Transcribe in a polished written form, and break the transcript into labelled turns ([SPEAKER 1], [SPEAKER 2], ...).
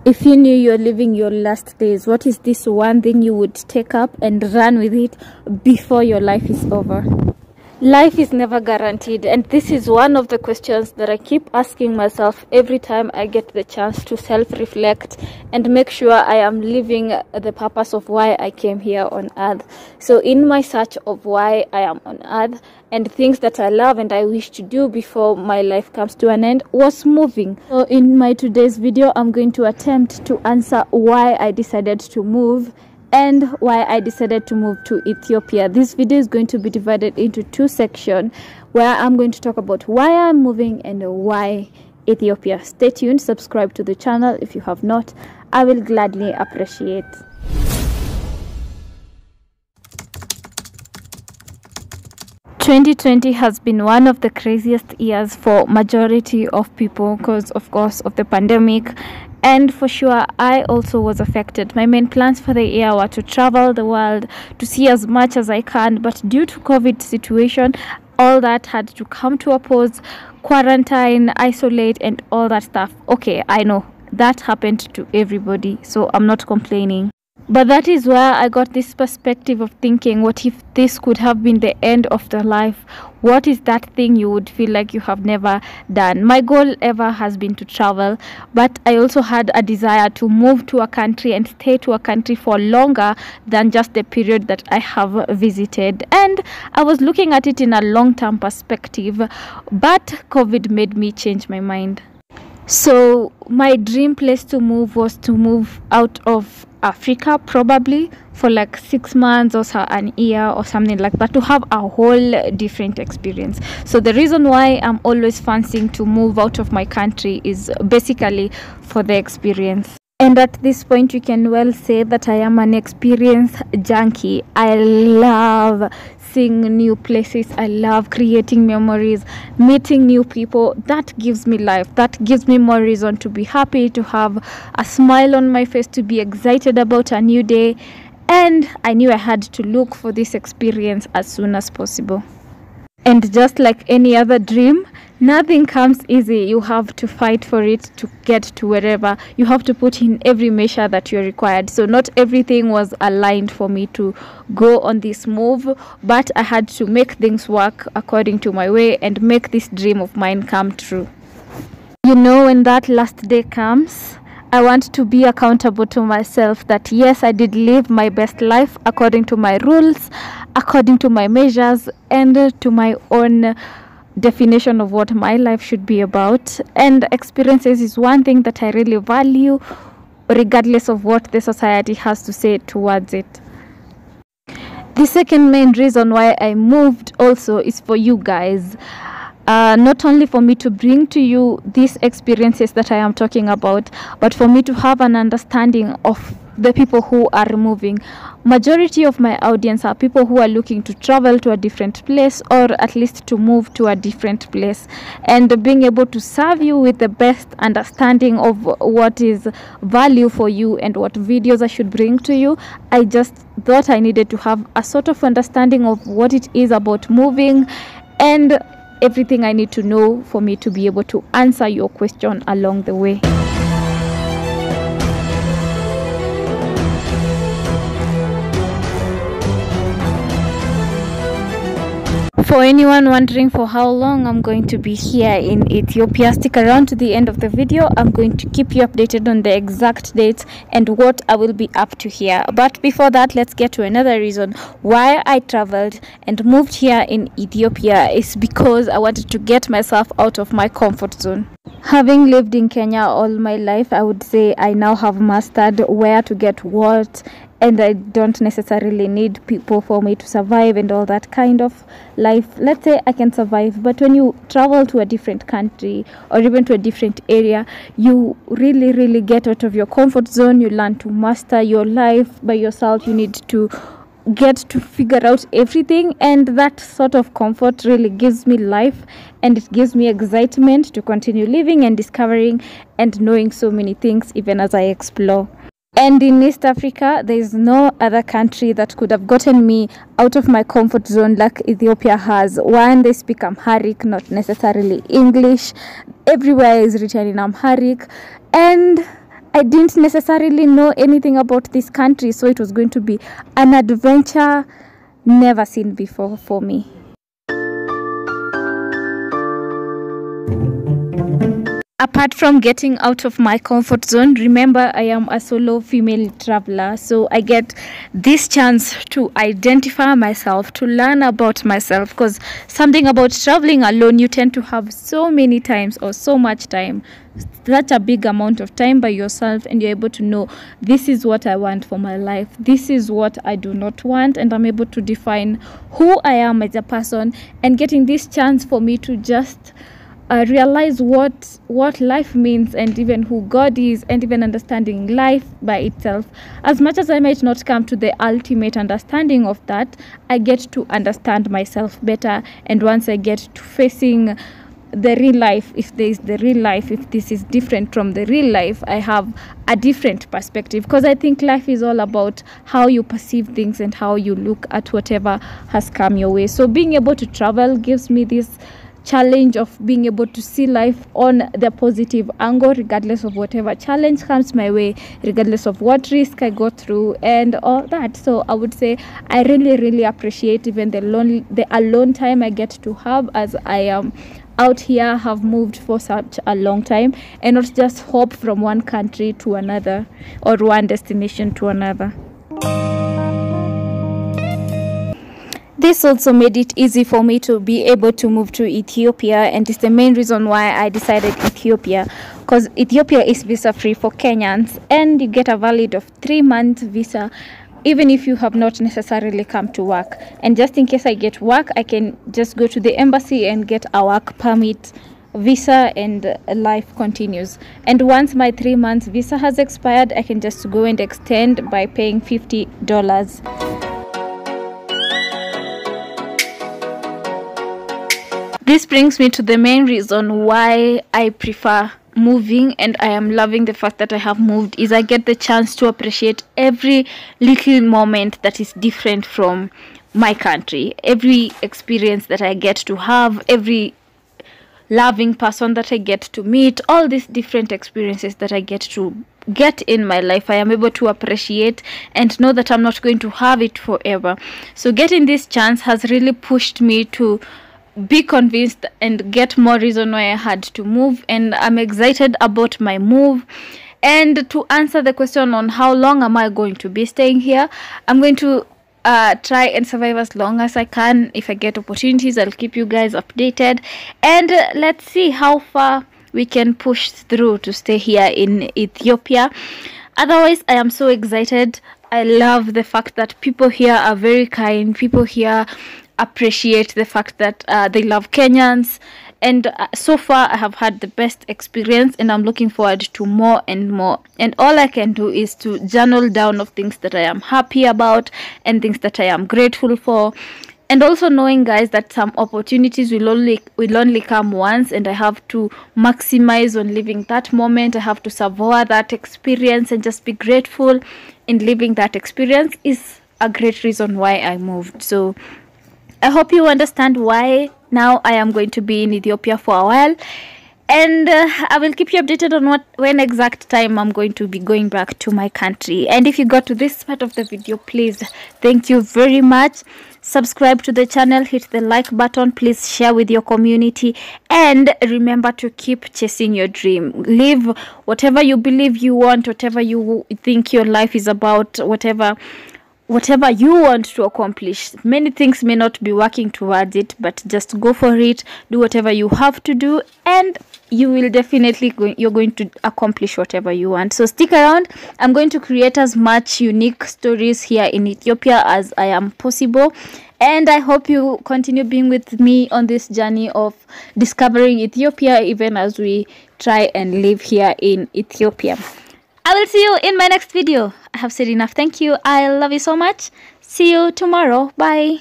[SPEAKER 1] If you knew you're living your last days, what is this one thing you would take up and run with it before your life is over? Life is never guaranteed, and this is one of the questions that I keep asking myself every time I get the chance to self-reflect and make sure I am living the purpose of why I came here on earth. So in my search of why I am on earth and things that I love and I wish to do before my life comes to an end was moving. So in my today's video, I'm going to attempt to answer why I decided to move and why I decided to move to Ethiopia. This video is going to be divided into two sections where I'm going to talk about why I'm moving and why Ethiopia. Stay tuned, subscribe to the channel if you have not. I will gladly appreciate. "2020 has been one of the craziest years for majority of people because of course of the pandemic, and for sure I also was affected. My main plans for the year were to travel the world, to see as much as I can, but due to COVID situation, all that had to come to a pause. Quarantine, isolate, and all that stuff. Okay, I know that happened to everybody, so I'm not complaining. But that is where I got this perspective of thinking, what if this could have been the end of the life? What is that thing you would feel like you have never done? My goal ever has been to travel, but I also had a desire to move to a country and stay to a country for longer than just the period that I have visited. And I was looking at it in a long-term perspective, but COVID made me change my mind. So my dream place to move was to move out of Africa, probably for like 6 months or so, an year or something like that, to have a whole different experience. So the reason why I'm always fancying to move out of my country is basically for the experience. And at this point, you can well say that I am an experience junkie. I love seeing new places. I love creating memories, meeting new people. That gives me life. That gives me more reason to be happy, to have a smile on my face, to be excited about a new day. And I knew I had to look for this experience as soon as possible. And just like any other dream, nothing comes easy. You have to fight for it to get to wherever. You have to put in every measure that you're required. So not everything was aligned for me to go on this move, but I had to make things work according to my way and make this dream of mine come true. You know, when that last day comes, I want to be accountable to myself that yes, I did live my best life according to my rules, according to my measures, and to my own definition of what my life should be about. And experiences is one thing that I really value, regardless of what the society has to say towards it. The second main reason why I moved also is for you guys. Not only for me to bring to you these experiences that I am talking about, but for me to have an understanding of the people who are moving. Majority of my audience are people who are looking to travel to a different place, or at least to move to a different place, and being able to serve you with the best understanding of what is value for you and what videos I should bring to you. I just thought I needed to have a sort of understanding of what it is about moving and everything I need to know for me to be able to answer your question along the way. For anyone wondering for how long I'm going to be here in Ethiopia, stick around to the end of the video. I'm going to keep you updated on the exact dates and what I will be up to here. But before that, let's get to another reason why I traveled and moved here in Ethiopia is because I wanted to get myself out of my comfort zone. Having lived in Kenya all my life, I would say I now have mastered where to get what, and I don't necessarily need people for me to survive and all that kind of life. Let's say I can survive, but when you travel to a different country or even to a different area, you really get out of your comfort zone. You learn to master your life by yourself. You need to get to figure out everything, and that sort of comfort really gives me life, and it gives me excitement to continue living and discovering and knowing so many things even as I explore. And in East Africa, there is no other country that could have gotten me out of my comfort zone like Ethiopia has. One, they speak Amharic, not necessarily English. Everywhere is written in Amharic. And I didn't necessarily know anything about this country, so it was going to be an adventure never seen before for me. Apart from getting out of my comfort zone, remember I am a solo female traveler, so I get this chance to identify myself, to learn about myself, because something about traveling alone, you tend to have so many times or so much time, such a big amount of time by yourself, and you're able to know, this is what I want for my life, this is what I do not want, and I'm able to define who I am as a person. And getting this chance for me to just realize what life means, and even who God is, and even understanding life by itself. As much as I might not come to the ultimate understanding of that, I get to understand myself better. And once I get to facing the real life, if there is the real life, if this is different from the real life, I have a different perspective, because I think life is all about how you perceive things and how you look at whatever has come your way. So being able to travel gives me this challenge of being able to see life on the positive angle, regardless of whatever challenge comes my way, regardless of what risk I go through and all that. So I would say I really appreciate even the alone time I get to have, as I am out here, have moved for such a long time, and not just hop from one country to another or one destination to another. This also made it easy for me to be able to move to Ethiopia, and it's the main reason why I decided Ethiopia, because Ethiopia is visa free for Kenyans, and you get a valid of 3-month visa even if you have not necessarily come to work. And just in case I get work, I can just go to the embassy and get a work permit visa, and life continues. And once my 3 months visa has expired, I can just go and extend by paying $50. This brings me to the main reason why I prefer moving, and I am loving the fact that I have moved, is I get the chance to appreciate every little moment that is different from my country, every experience that I get to have, every loving person that I get to meet, all these different experiences that I get to get in my life, I am able to appreciate and know that I'm not going to have it forever. So getting this chance has really pushed me to be convinced and get more reason why I had to move, and I'm excited about my move. And to answer the question on how long am I going to be staying here, I'm going to try and survive as long as I can. If I get opportunities, I'll keep you guys updated, and let's see how far we can push through to stay here in Ethiopia. Otherwise, I am so excited. I love the fact that people here are very kind. People here appreciate the fact that they love Kenyans, and so far I have had the best experience, and I'm looking forward to more and more. And all I can do is to journal down of things that I am happy about and things that I am grateful for, and also knowing, guys, that some opportunities will only come once, and I have to maximize on living that moment. I have to savor that experience and just be grateful in living that experience is a great reason why I moved. So I hope you understand why now I am going to be in Ethiopia for a while, and I will keep you updated on when exact time I'm going to be going back to my country. And if you got to this part of the video, please, thank you very much. Subscribe to the channel, hit the like button, please share with your community, and remember to keep chasing your dream. Live whatever you believe you want, whatever you think your life is about, whatever you want to accomplish. Many things may not be working towards it, but just go for it, do whatever you have to do, and you will definitely you're going to accomplish whatever you want. So stick around. I'm going to create as much unique stories here in Ethiopia as I am possible, and I hope you continue being with me on this journey of discovering Ethiopia, even as we try and live here in Ethiopia. I will see you in my next video. I have said enough. Thank you. I love you so much. See you tomorrow. Bye.